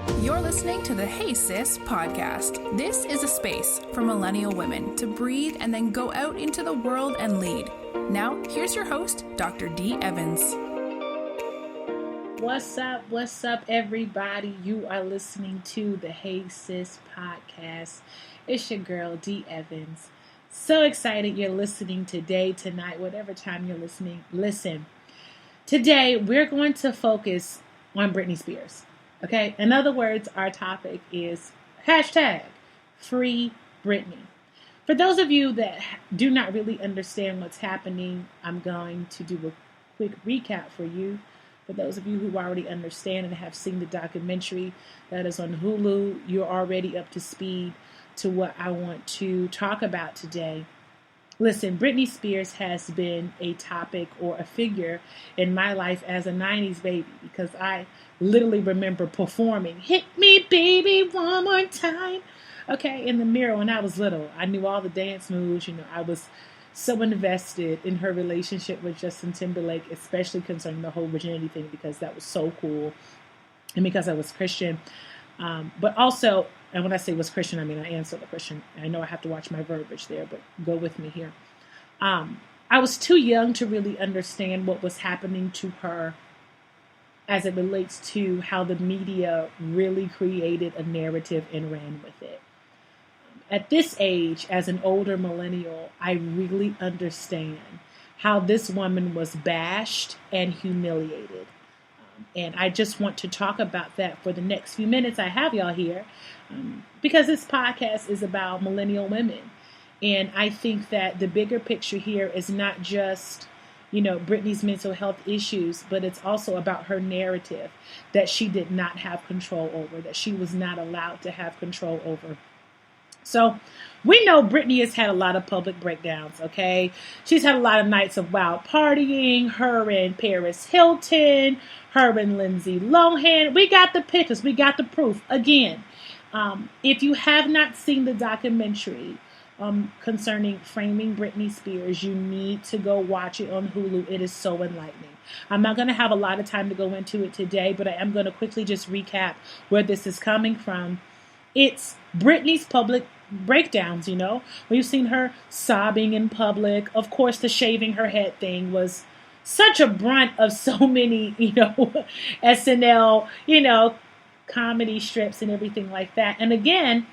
You're listening to the Hey Sis podcast. This is a space for millennial women to breathe and then go out into the world and lead. Now, here's your host, Dr. D. Evans. What's up, everybody? You are listening to the Hey Sis podcast. It's your girl, D. Evans. So excited you're listening today, tonight, whatever time you're listening. Listen, today we're going to focus on Britney Spears. Okay, in other words, our topic is hashtag Free Britney. For those of you that do not really understand what's happening, I'm going to do a quick recap for you. For those of you who already understand and have seen the documentary that is on Hulu, you're already up to speed to what I want to talk about today. Listen, Britney Spears has been a topic or a figure in my life as a 90s baby because I literally remember performing "Hit Me Baby One More Time," okay, in the mirror when I was little. I knew all the dance moves. I was so invested in her relationship with Justin Timberlake, especially concerning the whole virginity thing because that was so cool and because I was Christian. But also, and when I say was Christian, I mean I am still a Christian. I know I have to watch my verbiage there, but go with me here. I was too young to really understand what was happening to her as it relates to how the media really created a narrative and ran with it. At this age, as an older millennial, I really understand how this woman was bashed and humiliated. And I just want to talk about that for the next few minutes I have y'all here because this podcast is about millennial women. And I think that the bigger picture here is not just, Britney's mental health issues, but it's also about her narrative that she did not have control over, that she was not allowed to have control over. So we know Britney has had a lot of public breakdowns, okay? She's had a lot of nights of wild partying, her and Paris Hilton, her and Lindsay Lohan. We got the pictures. We got the proof. Again, if you have not seen the documentary concerning framing Britney Spears, you need to go watch it on Hulu. It is so enlightening. I'm not going to have a lot of time to go into it today, but I am going to quickly just recap where this is coming from. It's Britney's public breakdowns, We've seen her sobbing in public. Of course, the shaving her head thing was such a brunt of so many, SNL, comedy strips and everything like that. And again,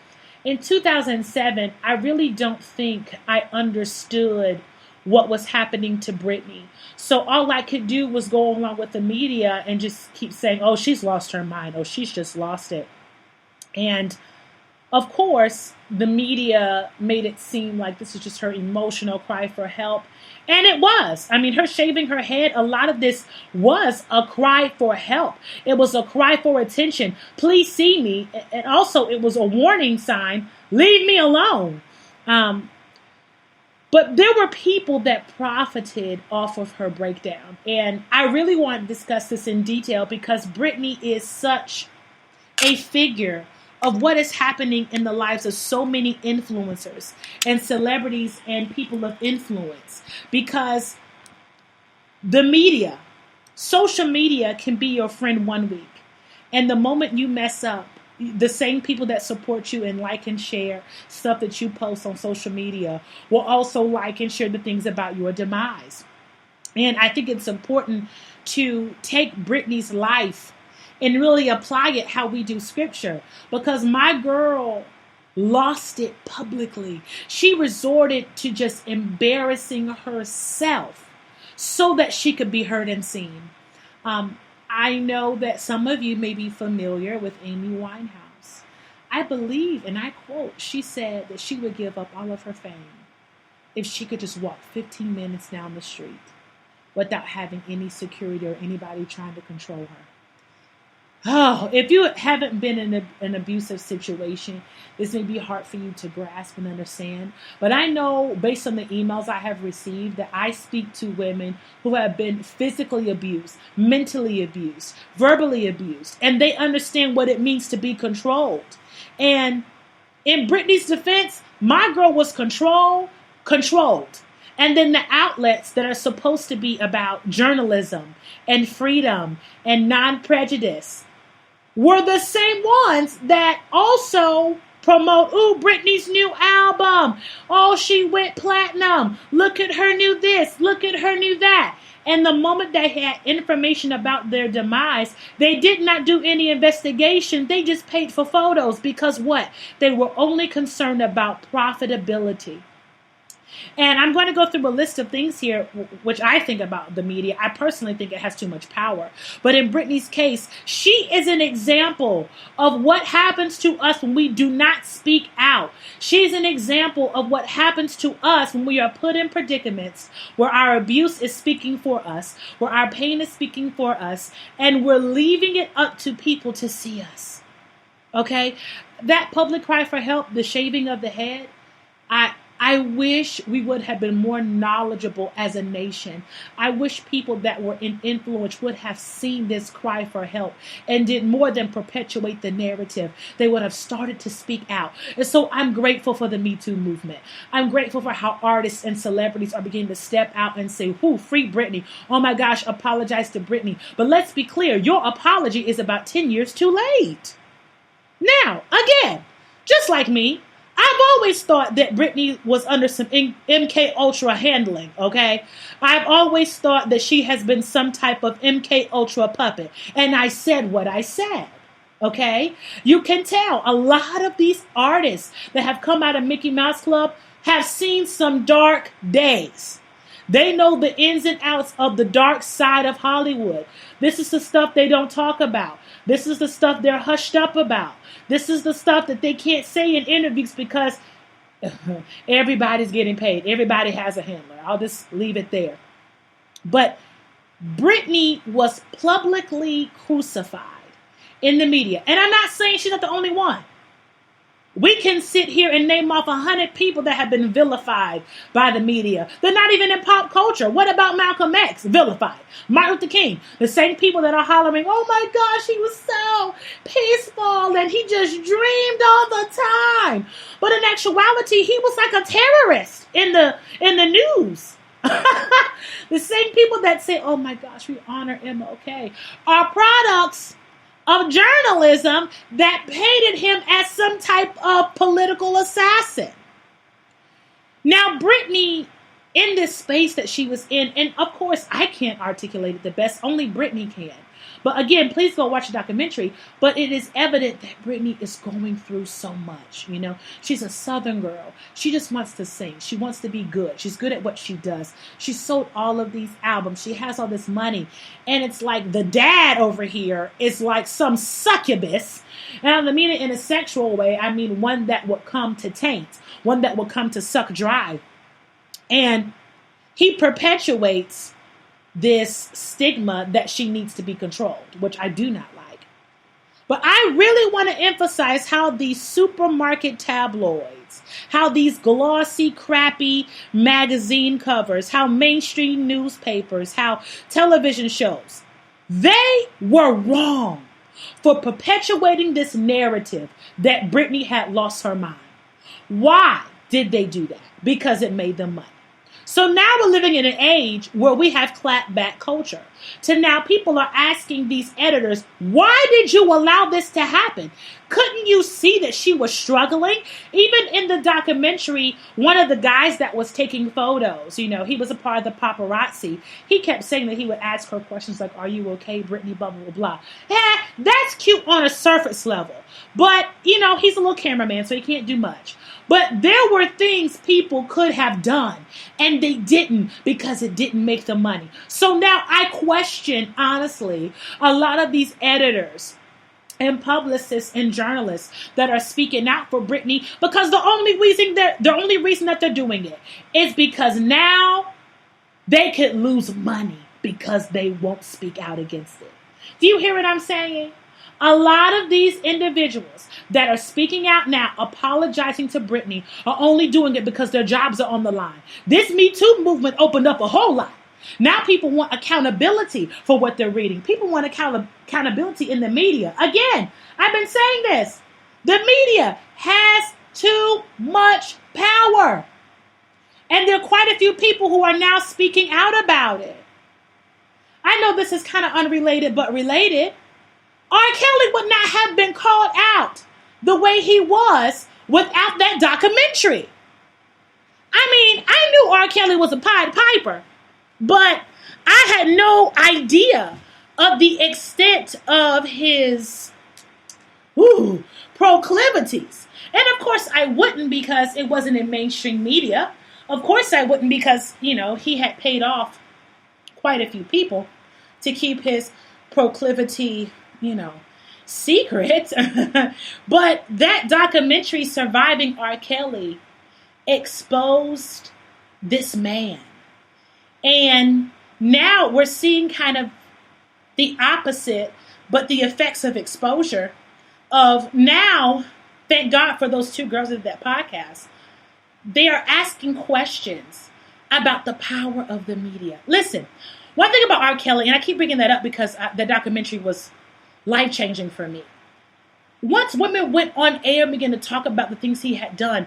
in 2007, I really don't think I understood what was happening to Britney. So all I could do was go along with the media and just keep saying, oh, she's lost her mind. Oh, she's just lost it. And of course, the media made it seem like this is just her emotional cry for help. And it was. I mean, her shaving her head, a lot of this was a cry for help. It was a cry for attention. Please see me. And also, it was a warning sign. Leave me alone. But there were people that profited off of her breakdown. And I really want to discuss this in detail because Britney is such a figure of what is happening in the lives of so many influencers and celebrities and people of influence. Because the media, social media can be your friend one week. And the moment you mess up, the same people that support you and like and share stuff that you post on social media will also like and share the things about your demise. And I think it's important to take Britney's life and really apply it how we do scripture. Because my girl lost it publicly. She resorted to just embarrassing herself so that she could be heard and seen. I know that some of you may be familiar with Amy Winehouse. I believe, and I quote, she said that she would give up all of her fame if she could just walk 15 minutes down the street without having any security or anybody trying to control her. Oh, if you haven't been in an abusive situation, this may be hard for you to grasp and understand. But I know, based on the emails I have received, that I speak to women who have been physically abused, mentally abused, verbally abused, and they understand what it means to be controlled. And in Britney's defense, my girl was controlled. And then the outlets that are supposed to be about journalism and freedom and non-prejudice were the same ones that also promote, ooh, Britney's new album. Oh, she went platinum. Look at her new this. Look at her new that. And the moment they had information about their demise, they did not do any investigation. They just paid for photos because what? They were only concerned about profitability. And I'm going to go through a list of things here, which I think about the media. I personally think it has too much power. But in Britney's case, she is an example of what happens to us when we do not speak out. She's an example of what happens to us when we are put in predicaments where our abuse is speaking for us, where our pain is speaking for us, and we're leaving it up to people to see us. Okay? That public cry for help, the shaving of the head, I wish we would have been more knowledgeable as a nation. I wish people that were in influence would have seen this cry for help and did more than perpetuate the narrative. They would have started to speak out. And so I'm grateful for the Me Too movement. I'm grateful for how artists and celebrities are beginning to step out and say, whoo, free Britney. Oh my gosh, apologize to Britney. But let's be clear, your apology is about 10 years too late. Now, again, just like me, I've always thought that Britney was under some MK Ultra handling, okay? I've always thought that she has been some type of MK Ultra puppet. And I said what I said, okay? You can tell a lot of these artists that have come out of Mickey Mouse Club have seen some dark days. They know the ins and outs of the dark side of Hollywood. This is the stuff they don't talk about. This is the stuff they're hushed up about. This is the stuff that they can't say in interviews because everybody's getting paid. Everybody has a handler. I'll just leave it there. But Britney was publicly crucified in the media. And I'm not saying she's not the only one. We can sit here and name off 100 people that have been vilified by the media. They're not even in pop culture. What about Malcolm X? Vilified. Martin Luther King. The same people that are hollering, oh my gosh, he was so peaceful and he just dreamed all the time. But in actuality, he was like a terrorist in the news. The same people that say, oh my gosh, we honor MLK are products of journalism that painted him as some type of political assassin. Now, Britney, in this space that she was in, and of course, I can't articulate it the best, only Britney can. But again, please go watch the documentary. But it is evident that Britney is going through so much, you know. She's a Southern girl. She just wants to sing. She wants to be good. She's good at what she does. She sold all of these albums. She has all this money. And it's like the dad over here is like some succubus. And I don't mean it in a sexual way. I mean one that will come to taint. One that will come to suck dry. And he perpetuates this stigma that she needs to be controlled, which I do not like. But I really want to emphasize how these supermarket tabloids, how these glossy, crappy magazine covers, how mainstream newspapers, how television shows, they were wrong for perpetuating this narrative that Britney had lost her mind. Why did they do that? Because it made them money. So now we're living in an age where we have clapback culture. So now people are asking these editors, why did you allow this to happen? Couldn't you see that she was struggling? Even in the documentary, one of the guys that was taking photos, you know, he was a part of the paparazzi. He kept saying that he would ask her questions like, are you okay, Britney, blah, blah, blah. That's cute on a surface level. But, you know, he's a little cameraman, so he can't do much. But there were things people could have done, and they didn't because it didn't make the money. So now I question, honestly, a lot of these editors and publicists and journalists that are speaking out for Britney because the only reason that they're doing it is because now they could lose money because they won't speak out against it. Do you hear what I'm saying? A lot of these individuals that are speaking out now, apologizing to Britney, are only doing it because their jobs are on the line. This Me Too movement opened up a whole lot. Now people want accountability for what they're reading. People want accountability in the media. Again, I've been saying this. The media has too much power. And there are quite a few people who are now speaking out about it. I know this is kind of unrelated, but related. R. Kelly would not have been called out the way he was without that documentary. I mean, I knew R. Kelly was a Pied Piper, but I had no idea of the extent of his proclivities. And of course I wouldn't, because it wasn't in mainstream media. Of course I wouldn't, because, he had paid off quite a few people to keep his proclivity, secret. But that documentary, Surviving R. Kelly, exposed this man. And now we're seeing kind of the opposite, but the effects of exposure of now, thank God for those two girls at that podcast. They are asking questions about the power of the media. Listen, one thing about R. Kelly, and I keep bringing that up because the documentary was life-changing for me. Once women went on air and began to talk about the things he had done,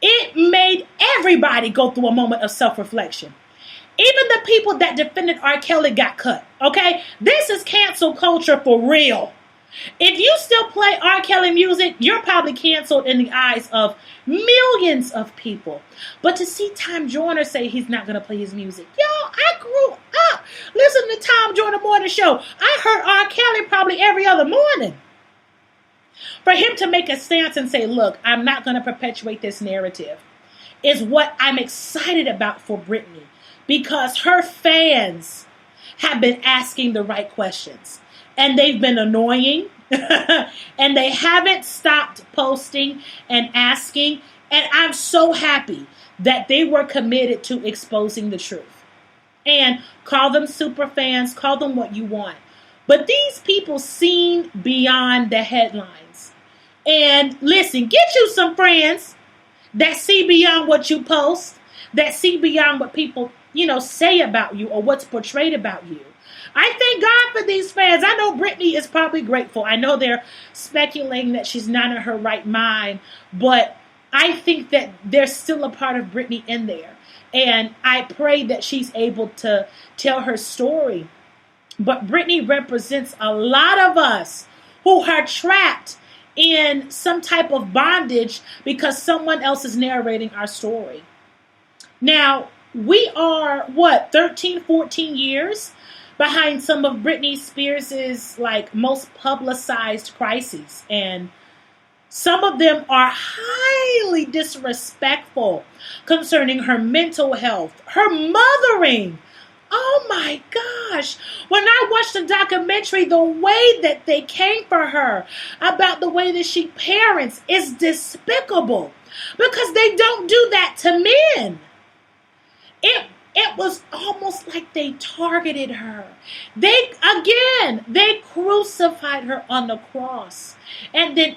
it made everybody go through a moment of self-reflection. Even the people that defended R. Kelly got cut, okay? This is cancel culture for real. If you still play R. Kelly music, you're probably canceled in the eyes of millions of people. But to see Tom Joyner say he's not going to play his music. Y'all, I grew up listening to Tom Joyner Morning Show. I heard R. Kelly probably every other morning. For him to make a stance and say, look, I'm not going to perpetuate this narrative, is what I'm excited about for Britney. Because her fans have been asking the right questions. And they've been annoying. And they haven't stopped posting and asking. And I'm so happy that they were committed to exposing the truth. And call them super fans. Call them what you want. But these people seen beyond the headlines. And listen, get you some friends that see beyond what you post. That see beyond what people say about you or what's portrayed about you. I thank God for these fans. I know Britney is probably grateful. I know they're speculating that she's not in her right mind, but I think that there's still a part of Britney in there. And I pray that she's able to tell her story. But Britney represents a lot of us who are trapped in some type of bondage because someone else is narrating our story. Now, we are, 13, 14 years behind some of Britney Spears' most publicized crises. And some of them are highly disrespectful concerning her mental health, her mothering. Oh my gosh. When I watched the documentary, the way that they came for her about the way that she parents is despicable because they don't do that to men. It was almost like they targeted her. They crucified her on the cross and then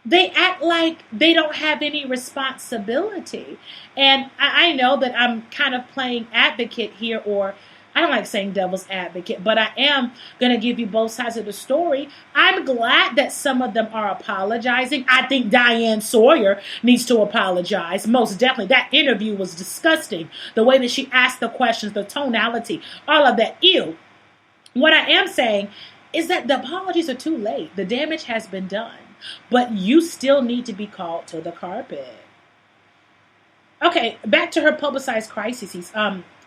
they act like they don't have any responsibility. And I know that I'm kind of playing advocate here, or I don't like saying devil's advocate, but I am going to give you both sides of the story. I'm glad that some of them are apologizing. I think Diane Sawyer needs to apologize. Most definitely. That interview was disgusting. The way that she asked the questions, the tonality, all of that. Ew. What I am saying is that the apologies are too late. The damage has been done. But you still need to be called to the carpet. Okay, back to her publicized crises.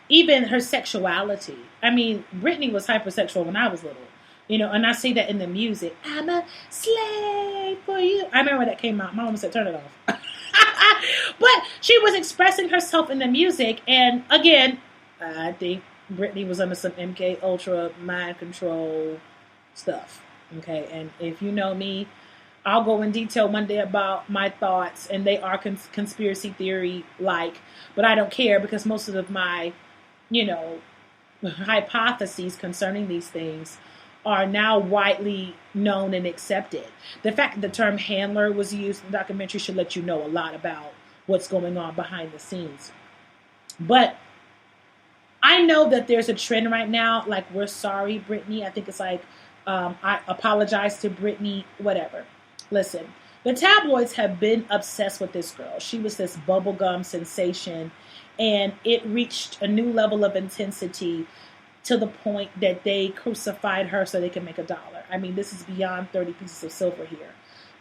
Even her sexuality. I mean, Britney was hypersexual when I was little, and I see that in the music. I'm a slave for you. I remember when that came out. My mom said, turn it off. But she was expressing herself in the music. And again, I think Britney was under some MK Ultra mind control stuff. Okay. And if you know me, I'll go in detail one day about my thoughts, and they are conspiracy theory but I don't care because most of my hypotheses concerning these things are now widely known and accepted. The fact that the term handler was used in the documentary should let you know a lot about what's going on behind the scenes. But I know that there's a trend right now, we're sorry, Britney. I think it's I apologize to Britney, whatever. Listen, the tabloids have been obsessed with this girl. She was this bubblegum sensation. And it reached a new level of intensity to the point that they crucified her so they can make $1. I mean, this is beyond 30 pieces of silver here.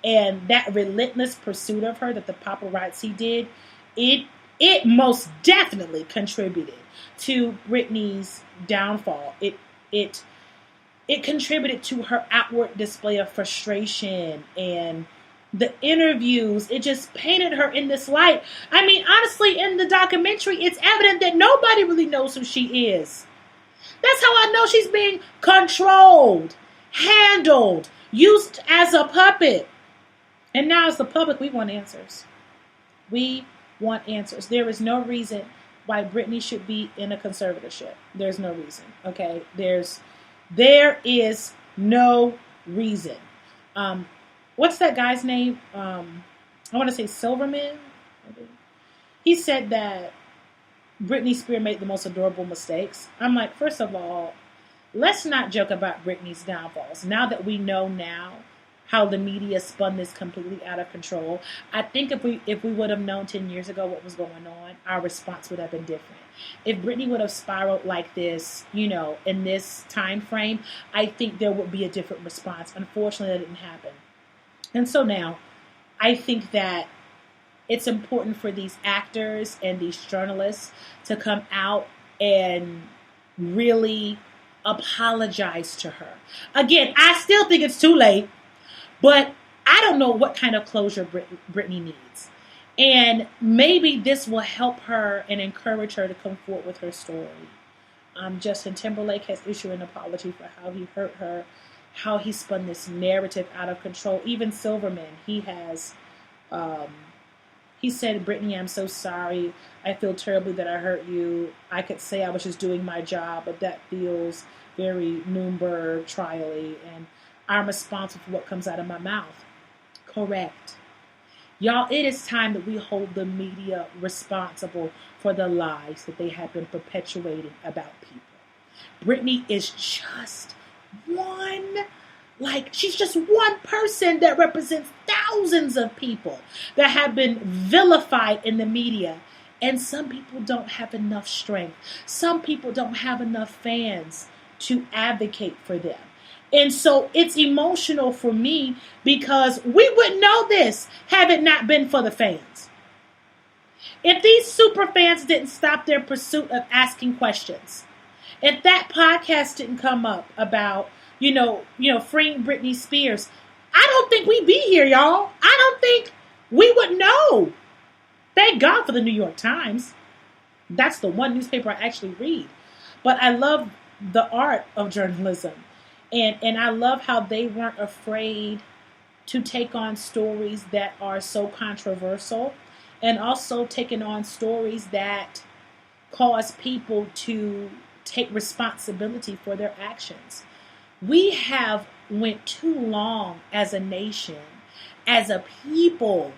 And that relentless pursuit of her that the paparazzi did, it most definitely contributed to Britney's downfall. It contributed to her outward display of frustration, and the interviews, it just painted her in this light. I mean, honestly, in the documentary, it's evident that nobody really knows who she is. That's how I know she's being controlled, handled, used as a puppet. And now as the public, we want answers. We want answers. There is no reason why Britney should be in a conservatorship. There's no reason, okay? There is no reason. What's that guy's name? I want to say Silverman. He said that Britney Spears made the most adorable mistakes. I'm like, first of all, let's not joke about Britney's downfalls. Now that we know now how the media spun this completely out of control, I think if we would have known 10 years ago what was going on, our response would have been different. If Britney would have spiraled like this, in this time frame, I think there would be a different response. Unfortunately, that didn't happen. And so now, I think that it's important for these actors and these journalists to come out and really apologize to her. Again, I still think it's too late, but I don't know what kind of closure Britney needs. And maybe this will help her and encourage her to come forward with her story. Justin Timberlake has issued an apology for how he hurt her, how he spun this narrative out of control. Even Silverman, he has, he said, Britney, I'm so sorry. I feel terribly that I hurt you. I could say I was just doing my job, but that feels very Nuremberg trial-y, and I'm responsible for what comes out of my mouth. Correct. Y'all, it is time that we hold the media responsible for the lies that they have been perpetuating about people. Britney is just she's just one person that represents thousands of people that have been vilified in the media. And some people don't have enough strength. Some people don't have enough fans to advocate for them. And so it's emotional for me because we wouldn't know this had it not been for the fans. If these super fans didn't stop their pursuit of asking questions, if that podcast didn't come up about, freeing Britney Spears, I don't think we'd be here, y'all. I don't think we would know. Thank God for the New York Times. That's the one newspaper I actually read. But I love the art of journalism. And I love how they weren't afraid to take on stories that are so controversial, and also taking on stories that cause people to take responsibility for their actions. We have went too long as a nation, as a people,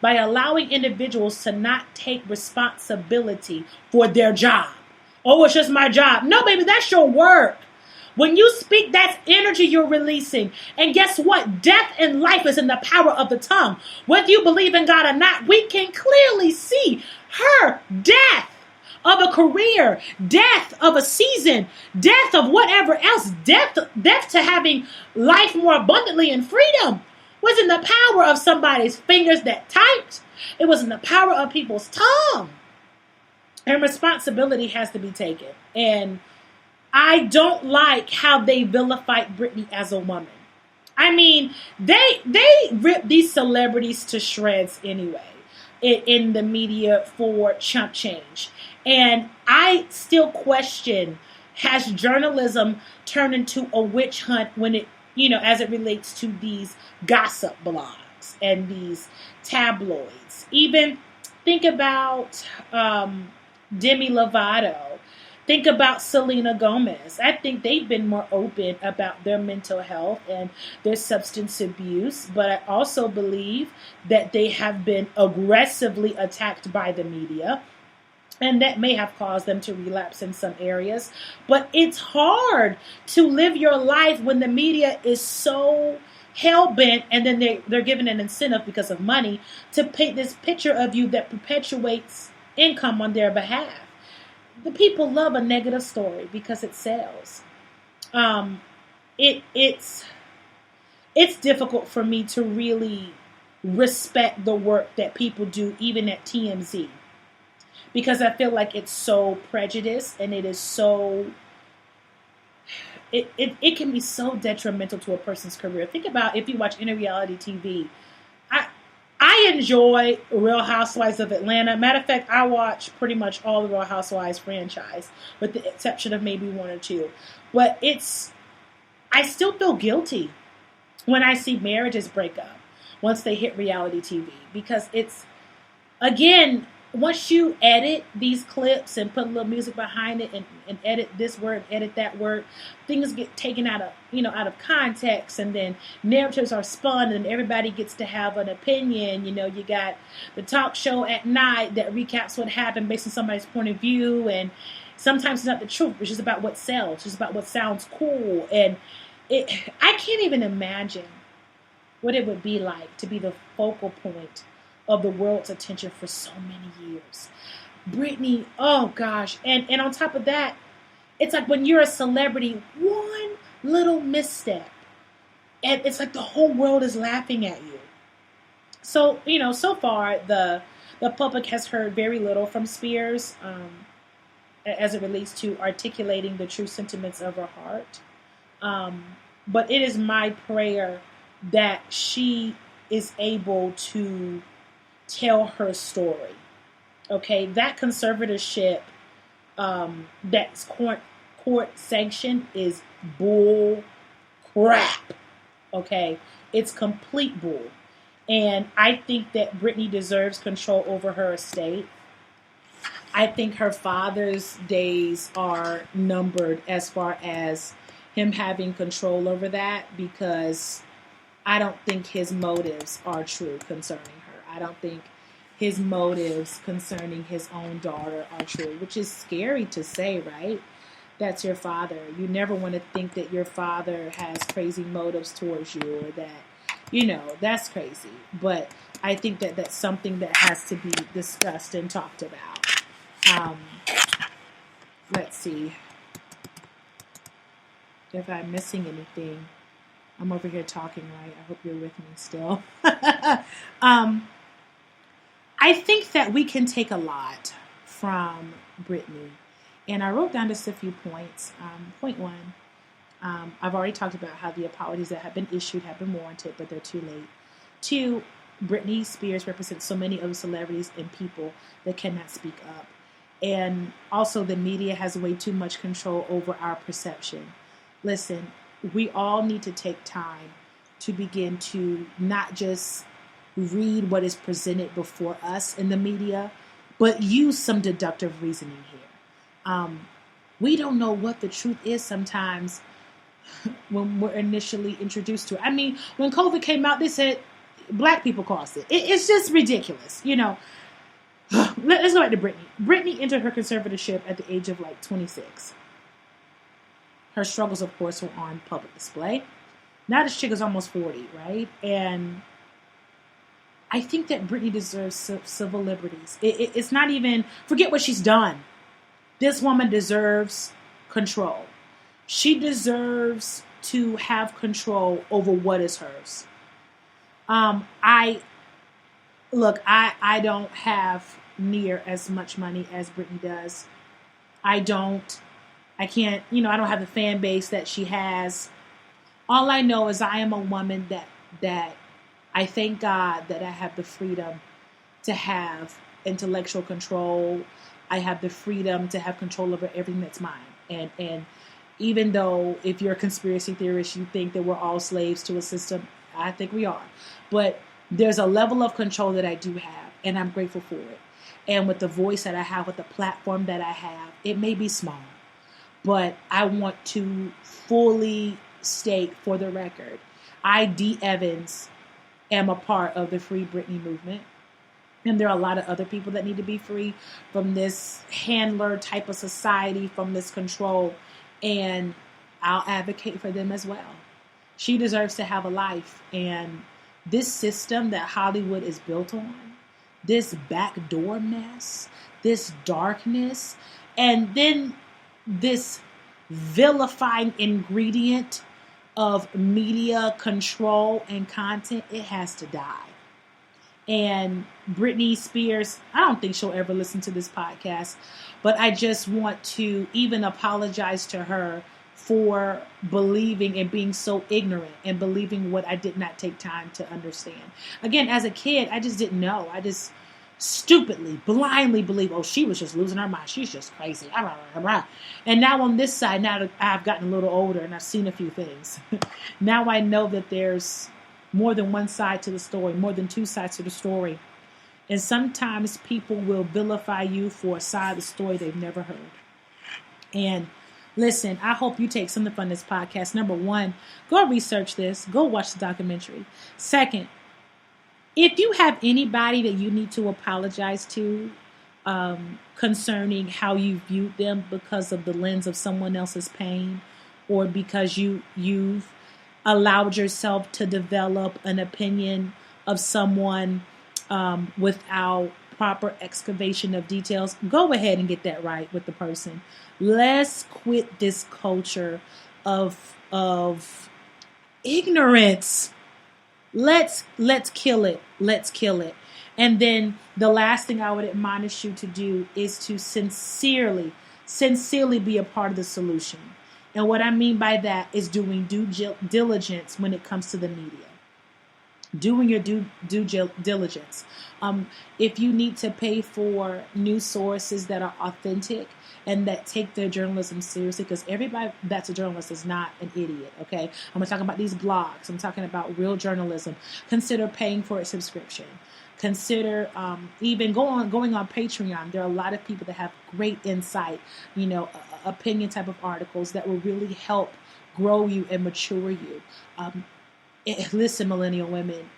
by allowing individuals to not take responsibility for their job. Oh, it's just my job. No, baby, that's your work. When you speak, that's energy you're releasing. And guess what? Death and life is in the power of the tongue. Whether you believe in God or not, we can clearly see her death of a career, death of a season, death of whatever else, death to having life more abundantly and freedom was in the power of somebody's fingers that typed. It was in the power of people's tongue. And responsibility has to be taken. And I don't like how they vilified Britney as a woman. I mean, they rip these celebrities to shreds anyway in the media for chump change. And I still question, has journalism turned into a witch hunt when it, as it relates to these gossip blogs and these tabloids? Even think about Demi Lovato. Think about Selena Gomez. I think they've been more open about their mental health and their substance abuse, but I also believe that they have been aggressively attacked by the media, and that may have caused them to relapse in some areas. But it's hard to live your life when the media is so hell-bent, and then they're given an incentive because of money to paint this picture of you that perpetuates income on their behalf. the people love a negative story because it sells. It's difficult for me to really respect the work that people do, even at TMZ, because I feel like it's so prejudiced and it is so. It can be so detrimental to a person's career. Think about if you watch any reality TV. I enjoy Real Housewives of Atlanta. Matter of fact, I watch pretty much all the Real Housewives franchise, with the exception of maybe one or two. But I still feel guilty when I see marriages break up once they hit reality TV, because it's, again, once you edit these clips and put a little music behind it and edit this word, edit that word, things get taken out of context, and then narratives are spun and everybody gets to have an opinion. You got the talk show at night that recaps what happened based on somebody's point of view, and sometimes it's not the truth. It's just about what sells. It's just about what sounds cool. And I can't even imagine what it would be like to be the focal point of the world's attention for so many years. Britney, oh gosh. And on top of that, it's like when you're a celebrity, one little misstep, and it's like the whole world is laughing at you. So, so far, the public has heard very little from Spears as it relates to articulating the true sentiments of her heart. But it is my prayer that she is able to tell her story. Okay, that conservatorship that's court sanctioned is bull crap. Okay, it's complete bull. And I think that Britney deserves control over her estate. I think her father's days are numbered as far as him having control over that, because I don't think his motives are true concerning her. I don't think his motives concerning his own daughter are true, which is scary to say, right? That's your father. You never want to think that your father has crazy motives towards you, or that, that's crazy. But I think that that's something that has to be discussed and talked about. Let's see if I'm missing anything. I'm over here talking, right? I hope you're with me still. I think that we can take a lot from Britney. And I wrote down just a few points. Point one, I've already talked about how the apologies that have been issued have been warranted, but they're too late. Two, Britney Spears represents so many other celebrities and people that cannot speak up. And also the media has way too much control over our perception. Listen, we all need to take time to begin to not just read what is presented before us in the media, but use some deductive reasoning here. We don't know what the truth is sometimes when we're initially introduced to it. I mean, when COVID came out, they said black people caused it. It's just ridiculous, Let's go back to Britney. Britney entered her conservatorship at the age of 26. Her struggles, of course, were on public display. Now this chick is almost 40, right? And I think that Britney deserves civil liberties. It's not even, forget what she's done. This woman deserves control. She deserves to have control over what is hers. I don't have near as much money as Britney does. I don't have the fan base that she has. All I know is I am a woman that I thank God that I have the freedom to have intellectual control. I have the freedom to have control over everything that's mine. And even though if you're a conspiracy theorist, you think that we're all slaves to a system, I think we are. But there's a level of control that I do have, and I'm grateful for it. And with the voice that I have, with the platform that I have, it may be small, but I want to fully state for the record, I, D. Evans, am a part of the Free Britney movement. And there are a lot of other people that need to be free from this handler type of society, from this control. And I'll advocate for them as well. She deserves to have a life. And this system that Hollywood is built on, this backdoor mess, this darkness, And then this vilifying ingredient of media control and content, it has to die. And Britney Spears, I don't think she'll ever listen to this podcast, but I just want to even apologize to her for believing and being so ignorant and believing what I did not take time to understand. Again, as a kid, I just didn't know. I just stupidly, blindly believe, oh, she was just losing her mind. She's just crazy. And now on this side, now that I've gotten a little older and I've seen a few things, now I know that there's more than one side to the story, more than two sides to the story. And sometimes people will vilify you for a side of the story they've never heard. And listen, I hope you take something from this podcast. Number one, go research this. Go watch the documentary. Second, if you have anybody that you need to apologize to concerning how you viewed them because of the lens of someone else's pain, or because you've allowed yourself to develop an opinion of someone without proper excavation of details, go ahead and get that right with the person. Let's quit this culture of ignorance. Let's kill it. Let's kill it. And then the last thing I would admonish you to do is to sincerely be a part of the solution. And what I mean by that is doing due diligence when it comes to the media. Doing your due diligence. If you need to pay for news sources that are authentic and that take their journalism seriously, because everybody that's a journalist is not an idiot, okay? I'm talking about these blogs. I'm talking about real journalism. Consider paying for a subscription. Consider even going on Patreon. There are a lot of people that have great insight, opinion type of articles that will really help grow you and mature you. Listen, millennial women,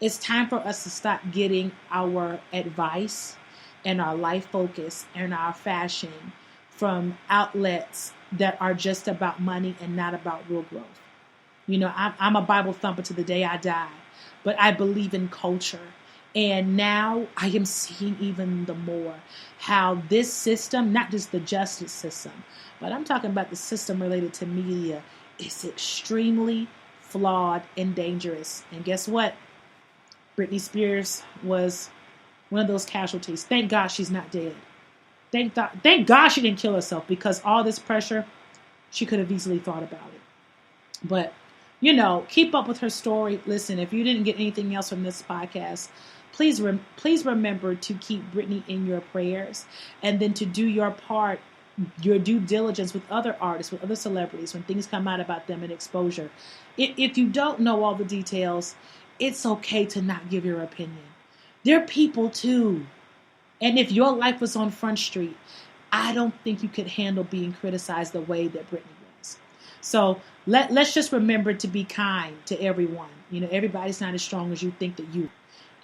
it's time for us to stop getting our advice and our life focus and our fashion from outlets that are just about money and not about real growth. I'm a Bible thumper to the day I die, but I believe in culture. And now I am seeing even the more how this system, not just the justice system, but I'm talking about the system related to media, is extremely flawed and dangerous. And guess what? Britney Spears was one of those casualties. Thank God she's not dead. Thank God she didn't kill herself, because all this pressure, she could have easily thought about it. But, keep up with her story. Listen, if you didn't get anything else from this podcast, please remember to keep Britney in your prayers, and then to do your part, your due diligence with other artists, with other celebrities, when things come out about them and exposure. If you don't know all the details, it's okay to not give your opinion. They're people too. And if your life was on Front Street, I don't think you could handle being criticized the way that Britney was. So let's just remember to be kind to everyone. Everybody's not as strong as you think that you.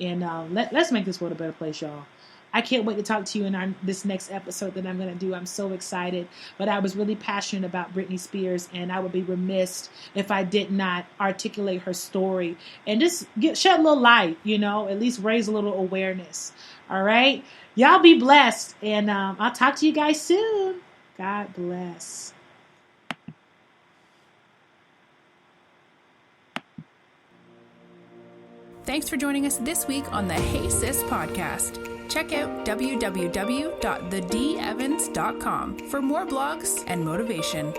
And let's make this world a better place, y'all. I can't wait to talk to you in this next episode that I'm going to do. I'm so excited. But I was really passionate about Britney Spears, and I would be remiss if I did not articulate her story and just shed a little light, at least raise a little awareness. All right? Y'all be blessed, and I'll talk to you guys soon. God bless. Thanks for joining us this week on the Hey Sis podcast. Check out www.thedevans.com for more blogs and motivation.